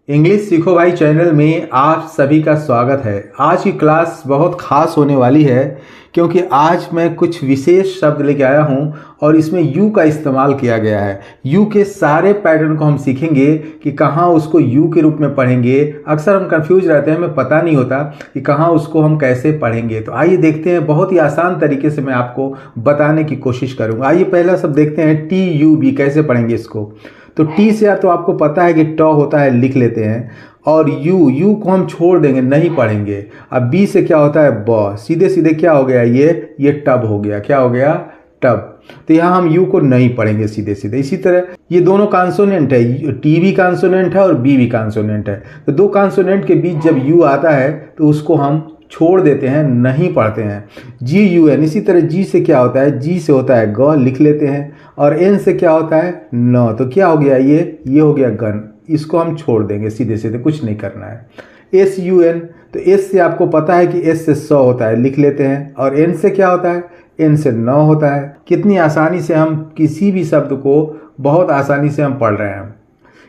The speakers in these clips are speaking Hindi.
इंग्लिश सीखो भाई चैनल में आप सभी का स्वागत है। आज की क्लास बहुत ख़ास होने वाली है क्योंकि आज मैं कुछ विशेष शब्द लेके आया हूं और इसमें यू का इस्तेमाल किया गया है। यू के सारे पैटर्न को हम सीखेंगे कि कहाँ उसको यू के रूप में पढ़ेंगे। अक्सर हम कंफ्यूज रहते हैं, हमें पता नहीं होता कि कहाँ उसको हम कैसे पढ़ेंगे। तो आइए देखते हैं, बहुत ही आसान तरीके से मैं आपको बताने की कोशिश करूँगा। आइए पहला शब्द देखते हैं, TUB कैसे पढ़ेंगे इसको। तो टी से या तो आपको पता है कि ट होता है, लिख लेते हैं, और यू को हम छोड़ देंगे, नहीं पढ़ेंगे। अब बी से क्या होता है, ब, सीधे सीधे क्या हो गया, ये टब हो गया। क्या हो गया, टब। तो यहाँ हम यू को नहीं पढ़ेंगे सीधे सीधे। इसी तरह ये दोनों कॉन्सोनेंट है, टी भी कॉन्सोनेंट है और बी भी कॉन्सोनेंट है। तो दो कॉन्सोनेंट के बीच जब यू आता है तो उसको हम छोड़ देते हैं, नहीं पढ़ते हैं। GUN, इसी तरह जी से क्या होता है, जी से होता है ग, लिख लेते हैं, और एन से क्या होता है, न। तो क्या हो गया, ये हो गया गन, इसको हम छोड़ देंगे सीधे सीधे, कुछ नहीं करना है। SUN, तो एस से आपको पता है कि एस से स होता है, लिख लेते हैं, और एन से क्या होता है, एन से न होता है। कितनी आसानी से हम किसी भी शब्द को बहुत आसानी से हम पढ़ रहे हैं।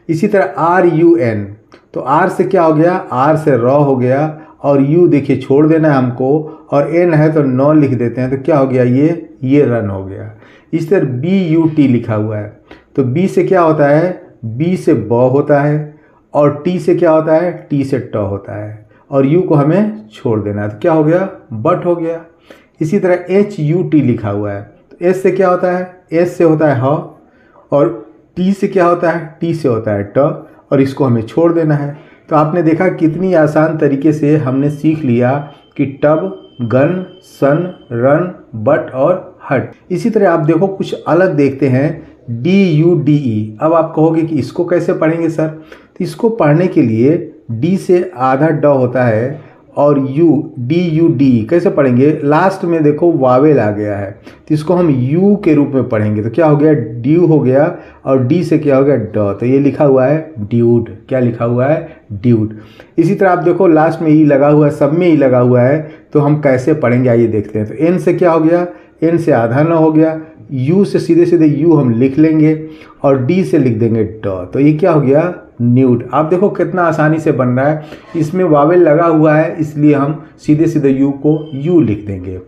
इसी तरह RUN, तो आर से क्या हो गया, आर से र हो गया, और यू देखिए छोड़ देना है हमको, और एन है तो नौ लिख देते हैं, तो क्या हो गया, ये रन हो गया। इस तरह BUT लिखा हुआ है, तो बी से क्या होता है, बी से ब होता है, और टी से क्या होता है, टी से ट होता है, और यू को हमें छोड़ देना है, तो क्या हो गया, बट हो गया। इसी तरह HUT लिखा हुआ है, तो एस से क्या होता है, एस से होता है ह, और टी से क्या होता है, टी से होता है ट, और इसको हमें छोड़ देना है। तो आपने देखा कितनी आसान तरीके से हमने सीख लिया कि tub, gun, sun, run, but और हट। इसी तरह आप देखो कुछ अलग देखते हैं, DUDE। अब आप कहोगे कि इसको कैसे पढ़ेंगे सर। तो इसको पढ़ने के लिए डी से आधा ड होता है, और DUD कैसे पढ़ेंगे, लास्ट में देखो वावेल आ गया है, तो इसको हम यू के रूप में पढ़ेंगे। तो क्या हो गया, ड्यू हो गया, और डी से क्या हो गया, ड, तो ये लिखा हुआ है ड्यूड। क्या लिखा हुआ है, ड्यूड। इसी तरह आप देखो लास्ट में ई लगा हुआ है, सब में ई लगा हुआ है, तो हम कैसे पढ़ेंगे आइए देखते हैं। तो एन से क्या हो गया, एन से आधा न हो गया, यू से सीधे सीधे यू हम लिख लेंगे, और डी से लिख देंगे ड, तो ये क्या हो गया, न्यूड। आप देखो कितना आसानी से बन रहा है, इसमें वावेल लगा हुआ है इसलिए हम सीधे सीधे यू को यू लिख देंगे।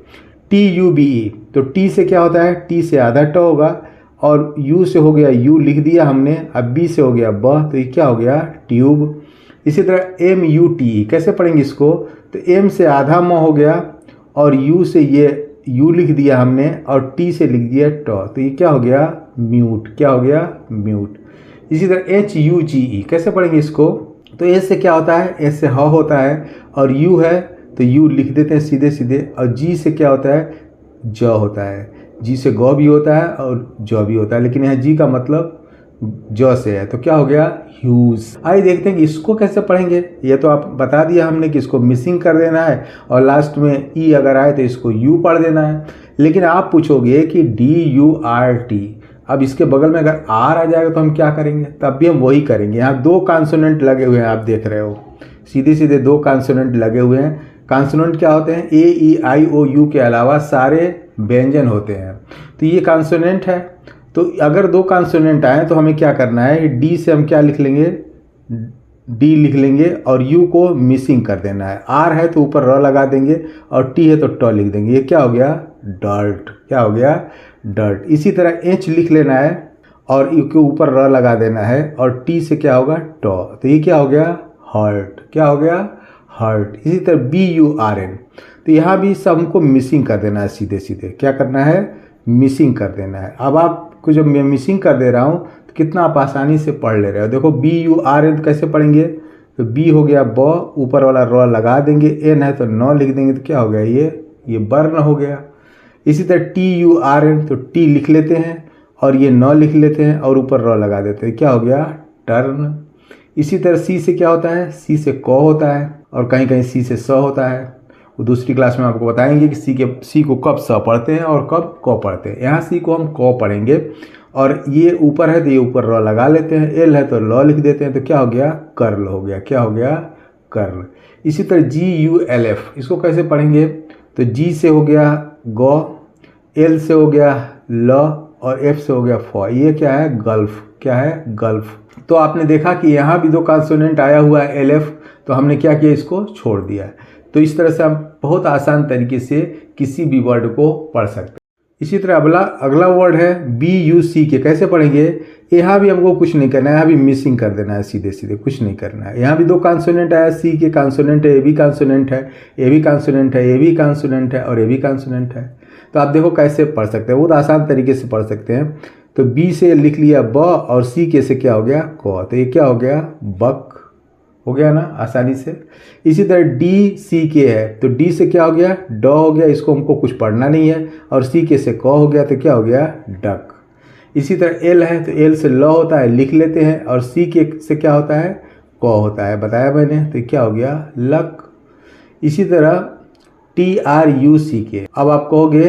TUBE, तो टी से क्या होता है, टी से आधा ट होगा, और यू से हो गया यू लिख दिया हमने, अब बी से हो गया ब, तो ये क्या हो गया, ट्यूब। इसी तरह MUTE कैसे पढ़ेंगे इसको, तो एम से आधा म हो गया, और यू से ये यू लिख दिया हमने, और टी से लिख दिया ट, तो ये क्या हो गया, म्यूट। क्या हो गया, म्यूट। इसी तरह HUGE कैसे पढ़ेंगे इसको, तो एस से क्या होता है, एस से ह होता है, और यू है तो यू लिख देते हैं सीधे सीधे, और जी से क्या होता है, ज होता है, जी से गौ भी होता है और ज भी होता है, लेकिन यहाँ जी का मतलब ज से है, तो क्या हो गया, ह्यूज। आइए देखते हैं कि इसको कैसे पढ़ेंगे। ये तो आप बता दिया हमने कि इसको मिसिंग कर देना है, और लास्ट में ई अगर आए तो इसको यू पढ़ देना है। लेकिन आप पूछोगे कि DURT, अब इसके बगल में अगर आर आ जाएगा तो हम क्या करेंगे, तब भी हम वही करेंगे। यहाँ दो कॉन्सोनेंट लगे हुए हैं, आप देख रहे हो सीधे सीधे दो कॉन्सोनेंट लगे हुए हैं। कॉन्सोनेंट क्या होते हैं, AEIOU के अलावा सारे व्यंजन होते हैं, तो ये कॉन्सोनेंट है। तो अगर दो कॉन्सोनेंट आए तो हमें क्या करना है, डी से हम क्या लिख लेंगे, डी लिख लेंगे, और यू को मिसिंग कर देना है। आर है तो ऊपर र लगा देंगे, और टी है तो ट लिख देंगे, ये क्या हो गया, डर्ट। क्या हो गया, डर्ट। इसी तरह एच लिख लेना है, और यू के ऊपर र लगा देना है, और टी से क्या होगा, ट, तो ये क्या हो गया, हर्ट। क्या हो गया, हर्ट। इसी तरह BURN, तो यहाँ भी सब हमको मिसिंग कर देना है, सीधे सीधे क्या करना है, मिसिंग कर देना है। अब आपको जब मैं मिसिंग कर दे रहा हूँ तो कितना आप आसानी से पढ़ ले रहे हो। देखो BURN कैसे पढ़ेंगे, तो बी हो गया ब, ऊपर वाला र लगा देंगे, एन है तो न लिख देंगे, तो क्या हो गया, ये बर्न हो गया। इसी तरह TURN, तो टी लिख लेते हैं, और ये न लिख लेते हैं, और ऊपर र लगा देते हैं, क्या हो गया, टर्न। इसी तरह सी से क्या होता है, सी से क होता है, और कहीं कहीं सी से स होता है। वो दूसरी क्लास में आपको बताएंगे कि सी को कब स पढ़ते हैं और कब क पढ़ते हैं। यहाँ सी को हम क पढ़ेंगे, और ये ऊपर है तो ये ऊपर र लगा लेते हैं, एल है तो ल लिख देते हैं, तो क्या हो गया, कर्ल हो गया। क्या हो गया, कर्ल। इसी तरह GULF, इसको कैसे पढ़ेंगे, तो जी से हो गया ग, एल से हो गया ल, और एफ से हो गया फ, ये क्या है, गल्फ। क्या है, गल्फ। तो आपने देखा कि यहाँ भी 2 कॉन्सोनेंट आया हुआ है LF, तो हमने क्या किया, इसको छोड़ दिया है। तो इस तरह से हम बहुत आसान तरीके से किसी भी वर्ड को पढ़ सकते हैं। इसी तरह अगला वर्ड है BUCK। कैसे पढ़ेंगे, यहाँ भी हमको कुछ नहीं करना है, यहाँ भी मिसिंग कर देना है, सीधे सीधे कुछ नहीं करना है। यहाँ भी 2 कॉन्सोनेंट आया, C के कॉन्सोनेंट है, AB कॉन्सोनेंट है, AB कॉन्सोनेंट है, AB कॉन्सोनेंट है और AB कॉन्सोनेंट है। तो आप देखो कैसे पढ़ सकते हैं, बहुत आसान तरीके से पढ़ सकते हैं। तो B से लिख लिया ब और C के से क्या हो गया, क। तो ये क्या हो गया, बक हो गया ना आसानी से। इसी तरह DCK है, तो D से क्या हो गया, ड हो गया, इसको हमको कुछ पढ़ना नहीं है। और CK से क हो गया, तो क्या हो गया, डक। इसी तरह L है, तो L से ल होता है, लिख लेते हैं। और CK से क्या होता है, क होता है, बताया मैंने, तो क्या हो गया, लक। इसी तरह TRUCK। अब आप कहोगे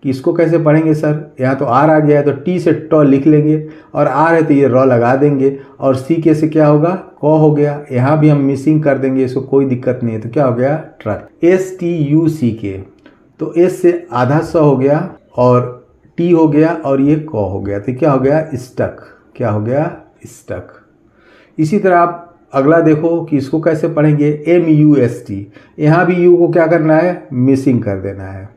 कि इसको कैसे पढ़ेंगे सर, यहाँ तो R आ गया है, तो T से ट लिख लेंगे और R है तो ये र लगा देंगे। और CK से क्या होगा, क हो गया, यहाँ भी हम मिसिंग कर देंगे, इसको कोई दिक्कत नहीं है। तो क्या हो गया, ट्रक। STUCK, तो S से आधा स हो गया और T हो गया और ये क हो गया, तो क्या हो गया, स्टक। क्या हो गया, स्टक। इसी तरह आप अगला देखो कि इसको कैसे पढ़ेंगे, MUST। यहाँ भी U को क्या करना है, मिसिंग कर देना है।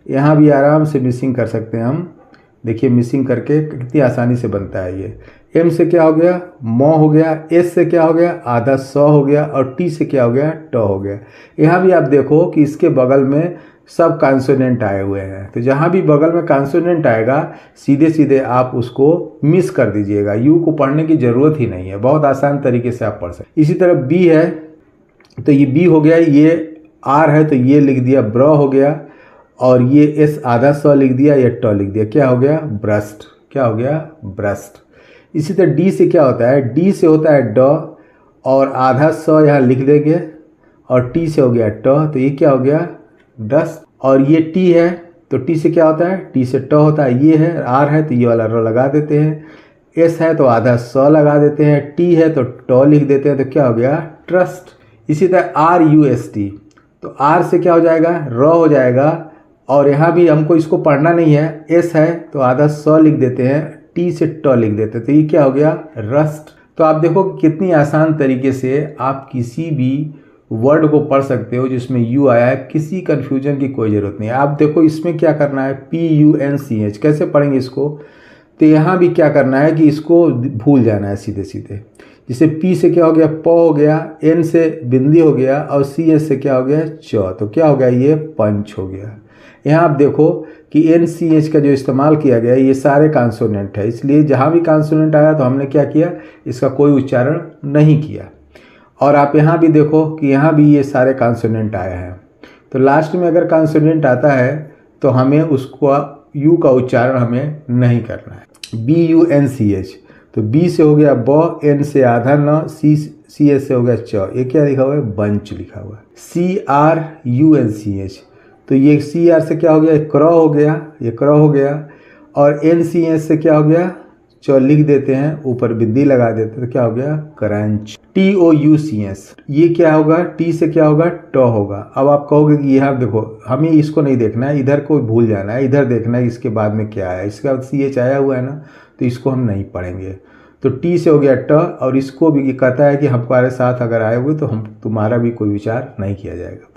यहाँ भी आराम से मिसिंग कर सकते हैं हम, देखिए मिसिंग करके कितनी आसानी से बनता है ये। M से क्या हो गया, म हो गया। S से क्या हो गया, आधा स हो गया। और T से क्या हो गया, ट हो गया। यहाँ भी आप देखो कि इसके बगल में सब कॉन्सोनेंट आए हुए हैं, तो जहाँ भी बगल में कॉन्सोनेंट आएगा सीधे सीधे आप उसको मिस कर दीजिएगा, यू को पढ़ने की ज़रूरत ही नहीं है, बहुत आसान तरीके से आप पढ़ सकते। इसी तरह बी है, तो ये बी हो गया, ये आर है तो ये लिख दिया ब्र हो गया, और ये एस आधा स लिख दिया, ये ट लिख दिया, क्या हो गया, ब्रस्ट। क्या हो गया, ब्रस्ट। इसी तरह डी से क्या होता है, डी से होता है ड और आधा स यहाँ लिख देंगे, और टी से हो गया ट, तो ये क्या हो गया, डस्ट। और ये टी है तो टी से क्या होता है, टी से ट होता है, ये है आर है तो ये वाला र लगा देते हैं, एस है तो आधा स लगा देते हैं, टी है तो ट लिख देते हैं, तो क्या हो गया, ट्रस्ट। इसी तरह आर यू एस टी, तो आर से क्या हो जाएगा, र हो जाएगा, और यहाँ भी हमको इसको पढ़ना नहीं है, एस है तो आधा स लिख देते हैं, टी से ट लिख देते हैं, तो ये क्या हो गया, रस्ट। तो आप देखो कितनी आसान तरीके से आप किसी भी वर्ड को पढ़ सकते हो जिसमें यू आया है, किसी कन्फ्यूजन की कोई ज़रूरत नहीं है। आप देखो इसमें क्या करना है, PUNCH कैसे पढ़ेंगे इसको, तो यहाँ भी क्या करना है कि इसको भूल जाना है सीधे सीधे। जैसे P से क्या हो गया, प हो गया, N से बिंदी हो गया, और CS से क्या हो गया, च, तो क्या हो गया, ये पंच हो गया। यहाँ आप देखो कि NCH का जो इस्तेमाल किया गया ये सारे कॉन्सोनेंट है, इसलिए जहाँ भी कॉन्सोनेंट आया तो हमने क्या किया, इसका कोई उच्चारण नहीं किया। और आप यहाँ भी देखो कि यहाँ भी ये सारे कॉन्सोनेंट आए हैं, तो लास्ट में अगर कॉन्सोनेंट आता है तो हमें उसको यू का उच्चारण हमें नहीं करना है। BUNCH, तो B से हो गया ब, N से आधा न, CS से हो गया च, ये क्या लिखा हुआ है, बंच लिखा हुआ है। CRUNCH, तो ये CR से क्या हो गया, क्र हो गया, ये क्र हो गया, और NCH से क्या हो गया, च लिख देते हैं, ऊपर बिंदी लगा देते हैं, तो क्या हो गया, क्रंच। TOUCH, ये क्या होगा, T से क्या होगा, ट होगा। अब आप कहोगे कि यहाँ देखो हमें इसको नहीं देखना है, इधर को भूल जाना है, इधर देखना है इसके बाद में क्या है, इसके बाद CH आया हुआ है ना, तो इसको हम नहीं पढ़ेंगे। तो T से हो गया ट, और इसको भी कहता है कि हमारे साथ अगर आए हुए तो हम तुम्हारा भी कोई विचार नहीं किया जाएगा।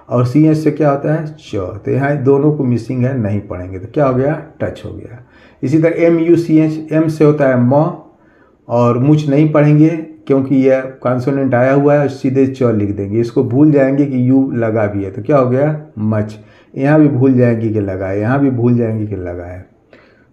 और CH से क्या होता है, च, तो यहाँ दोनों को मिसिंग है, नहीं पढ़ेंगे, तो क्या हो गया, टच हो गया। इसी तरह MUCH, M से होता है म, और मुझ नहीं पढ़ेंगे क्योंकि यह कॉन्सोनेंट आया हुआ है, सीधे च लिख देंगे, इसको भूल जाएंगे कि यू लगा भी है, तो क्या हो गया, मच। यहाँ भी भूल जाएंगे कि लगा है, यहाँ भी भूल जाएंगे कि लगा है।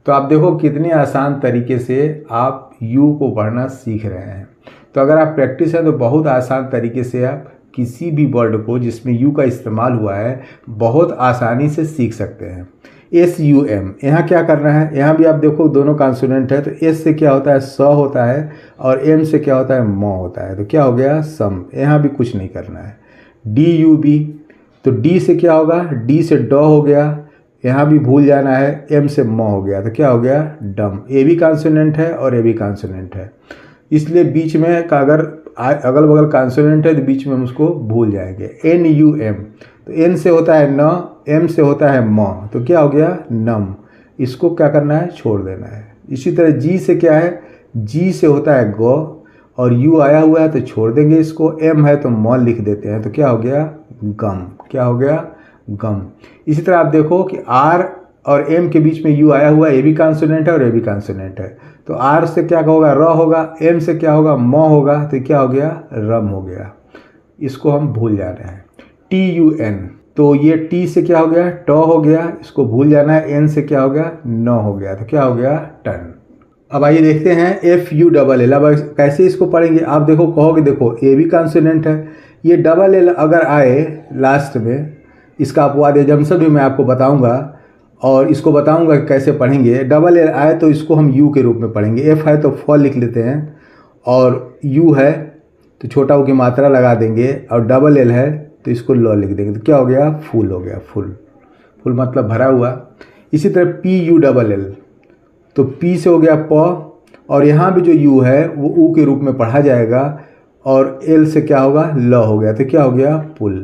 तो आप देखो कितने आसान तरीके से आप यू को पढ़ना सीख रहे हैं। तो अगर आप प्रैक्टिस है तो बहुत आसान तरीके से आप किसी भी वर्ड को जिसमें यू का इस्तेमाल हुआ है बहुत आसानी से सीख सकते हैं। SUM, यहाँ क्या करना है, यहाँ भी आप देखो दोनों कॉन्सोनेंट है, तो S से क्या होता है, स होता है, और M से क्या होता है, म होता है, तो क्या हो गया, सम। यहाँ भी कुछ नहीं करना है। DUB, तो D से क्या होगा, D से ड हो गया, यहाँ भी भूल जाना है, M से म हो गया, तो क्या हो गया, डम। A भी कॉन्सोनेंट है और A भी कॉन्सोनेंट है, इसलिए बीच में का अगर अगल बगल कॉन्सोनेंट है तो बीच में हम उसको भूल जाएंगे। NUM, तो N से होता है न, M से होता है म, तो क्या हो गया, नम। इसको क्या करना है, छोड़ देना है। इसी तरह G से क्या है, जी से होता है गौ, और यू आया हुआ है तो छोड़ देंगे इसको, एम है तो म लिख देते हैं, तो क्या हो गया गम। क्या हो गया गम। इसी तरह आप देखो कि आर और एम के बीच में यू आया हुआ है, ये भी कॉन्सोनेंट है और ये भी कॉन्सोनेंट है, तो आर से क्या होगा र होगा, एम से क्या होगा म होगा, तो क्या हो गया रम हो गया। इसको हम भूल जाना है। टी यू एन, तो ये टी से क्या हो गया ट हो गया, इसको भूल जाना है। एन से क्या हो गया न हो गया, तो क्या हो गया टन। अब आइए देखते हैं एफ यू डबल एल। अब कैसे इसको पढ़ेंगे, आप देखो कहोगे देखो ए भी कॉन्सोनेंट है, ये डबल एल अगर आए लास्ट में, इसका अपवाद एजम्पशन भी मैं आपको बताऊंगा और इसको बताऊंगा कि कैसे पढ़ेंगे। डबल एल आए तो इसको हम यू के रूप में पढ़ेंगे। एफ है तो फ लिख लेते हैं, और यू है तो छोटा ऊ की मात्रा लगा देंगे, और डबल एल है तो इसको ल लिख देंगे, तो क्या हो गया फुल हो गया। फुल, फुल मतलब भरा हुआ। इसी तरह पी यू डबल एल, तो पी से हो गया प, और यहाँ भी जो यू है वो ऊ के रूप में पढ़ा जाएगा, और एल से क्या होगा ल हो गया, तो क्या हो गया पुल।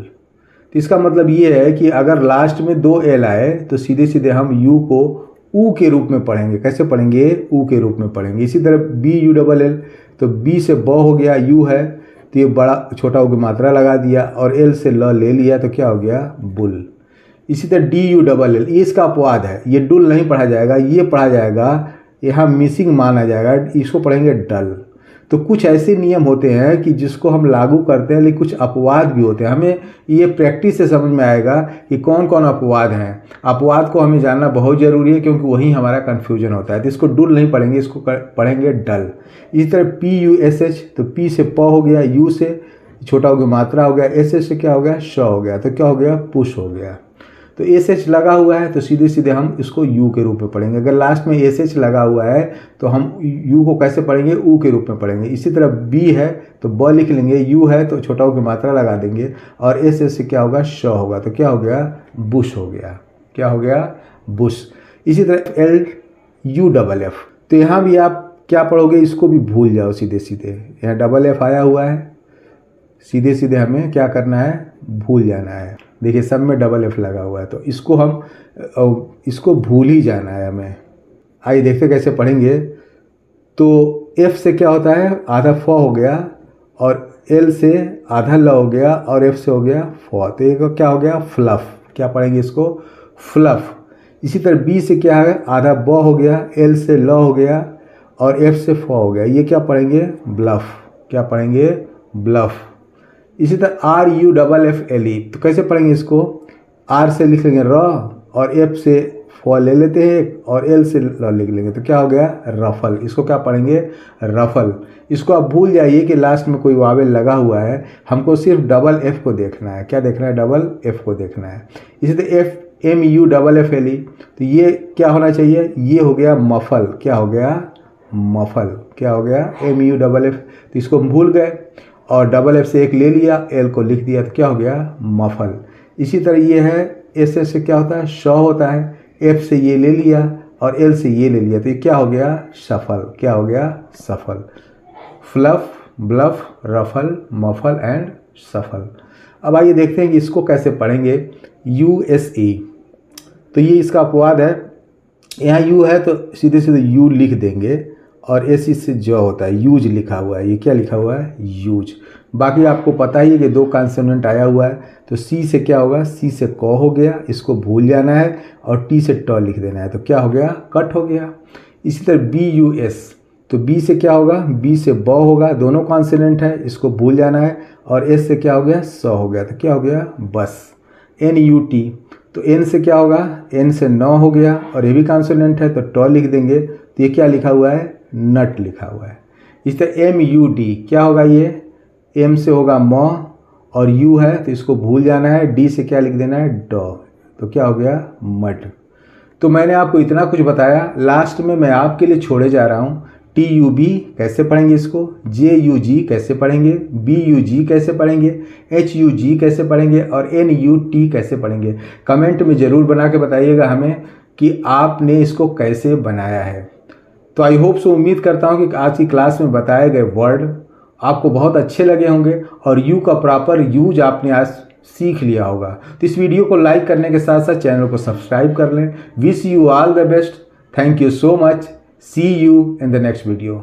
तो इसका मतलब ये है कि अगर लास्ट में दो एल आए तो सीधे सीधे हम यू को ऊ के रूप में पढ़ेंगे। कैसे पढ़ेंगे ऊ के रूप में पढ़ेंगे। इसी तरह बी यू डबल एल, तो बी से ब हो गया, यू है तो ये बड़ा छोटा ऊ की मात्रा लगा दिया, और एल से ल ले लिया, तो क्या हो गया बुल। इसी तरह डी यू डबल एल, ये इसका अपवाद है, ये डुल नहीं पढ़ा जाएगा, ये पढ़ा जाएगा, यहाँ मिसिंग माना जाएगा, इसको पढ़ेंगे डल। तो कुछ ऐसे नियम होते हैं कि जिसको हम लागू करते हैं, लेकिन कुछ अपवाद भी होते हैं। हमें ये प्रैक्टिस से समझ में आएगा कि कौन कौन अपवाद हैं। अपवाद को हमें जानना बहुत ज़रूरी है, क्योंकि वही हमारा कन्फ्यूजन होता है। तो इसको डुल नहीं पढ़ेंगे, इसको पढ़ेंगे डल। इसी तरह पी यू एस एच, तो पी से प हो गया, यू से छोटा हो गया मात्रा हो गया, एस एच से क्या हो गया श हो गया, तो क्या हो गया पुश हो गया। तो एस एच लगा हुआ है तो सीधे सीधे हम इसको यू के रूप में पढ़ेंगे। अगर लास्ट में एस एच लगा हुआ है तो हम यू को कैसे पढ़ेंगे ऊ के रूप में पढ़ेंगे। इसी तरह बी है तो ब लिख लेंगे, यू है तो छोटा ऊ की मात्रा लगा देंगे, और एस एच से क्या होगा श होगा, तो क्या हो गया बुश हो गया। क्या हो गया बुश। इसी तरह एल यू डबल एफ, तो यहाँ भी आप क्या पढ़ोगे, इसको भी भूल जाओ सीधे सीधे। यहाँ डबल एफ आया हुआ है, सीधे सीधे हमें क्या करना है भूल जाना है। देखिए सब में डबल एफ लगा हुआ है, तो इसको भूल ही जाना है हमें। आइए देखते कैसे पढ़ेंगे। तो एफ से क्या होता है आधा फ हो गया, और एल से आधा ल हो गया, और एफ से हो गया फ, तो ये क्या हो गया फ्लफ। क्या पढ़ेंगे इसको फ्लफ। इसी तरह बी से क्या है आधा ब हो गया, एल से ल हो गया, और एफ से फ हो गया, ये क्या पढ़ेंगे ब्लफ। क्या पढ़ेंगे ब्लफ। इसी तरह R U double F L E, तो कैसे पढ़ेंगे इसको, आर से लिख लेंगे र, और एफ से फ ले लेते हैं, और एल से ल लिख लेंगे, तो क्या हो गया रफल। इसको क्या पढ़ेंगे रफल। इसको आप भूल जाइए कि लास्ट में कोई वावेल लगा हुआ है, हमको सिर्फ डबल एफ को देखना है। क्या देखना है डबल एफ को देखना है। इसी तरह F M U double F L E, तो ये क्या होना चाहिए, ये हो गया मफल। क्या हो गया मफल। क्या हो गया एम यू डबल एफ, तो इसको हम भूल गए और डबल एफ से एक ले लिया, एल को लिख दिया, तो क्या हो गया मफल। इसी तरह ये है एस एस से क्या होता है श होता है, एफ से ये ले लिया और एल से ये ले लिया, तो ये क्या हो गया सफल। क्या हो गया shuffle. Fluff, bluff, ruffle, muffle and shuffle. अब आइए देखते हैं कि इसको कैसे पढ़ेंगे। यू एस ई, तो ये इसका अपवाद है। यहाँ यू है तो सीधे सीधे यू लिख देंगे, और एस से जो होता है यूज लिखा हुआ है, ये क्या लिखा हुआ है यूज। बाकी आपको पता ही है कि दो कॉन्सोनेंट आया हुआ है, तो सी से क्या होगा सी से क हो गया, इसको भूल जाना है, और टी से ट लिख देना है, तो क्या हो गया कट हो गया। इसी तरह बी यू एस, तो बी से क्या होगा बी से ब होगा, दोनों कॉन्सोनेंट है, इसको भूल जाना है, और एस से क्या हो गया स हो गया, तो क्या हो गया बस। एन यू टी, तो एन से क्या होगा एन से न हो गया, और ये भी कॉन्सोनेंट है तो ट लिख देंगे, तो ये क्या लिखा हुआ है नट लिखा हुआ है। इस तरह एम यू डी, क्या होगा ये एम से होगा म, और यू है तो इसको भूल जाना है, डी से क्या लिख देना है ड, तो क्या हो गया मड। तो मैंने आपको इतना कुछ बताया, लास्ट में मैं आपके लिए छोड़े जा रहा हूँ टी यू बी कैसे पढ़ेंगे इसको, जे यू जी कैसे पढ़ेंगे, बी यू जी कैसे पढ़ेंगे, एच यू जी कैसे पढ़ेंगे, और एन यू टी कैसे पढ़ेंगे। कमेंट में ज़रूर बना के बताइएगा हमें कि आपने इसको कैसे बनाया है। तो आई होप सो, उम्मीद करता हूँ कि आज की क्लास में बताए गए वर्ड आपको बहुत अच्छे लगे होंगे, और यू का प्रॉपर यूज आपने आज सीख लिया होगा। तो इस वीडियो को लाइक करने के साथ साथ चैनल को सब्सक्राइब कर लें। Wish you all the best. Thank you so much. See you in the next video.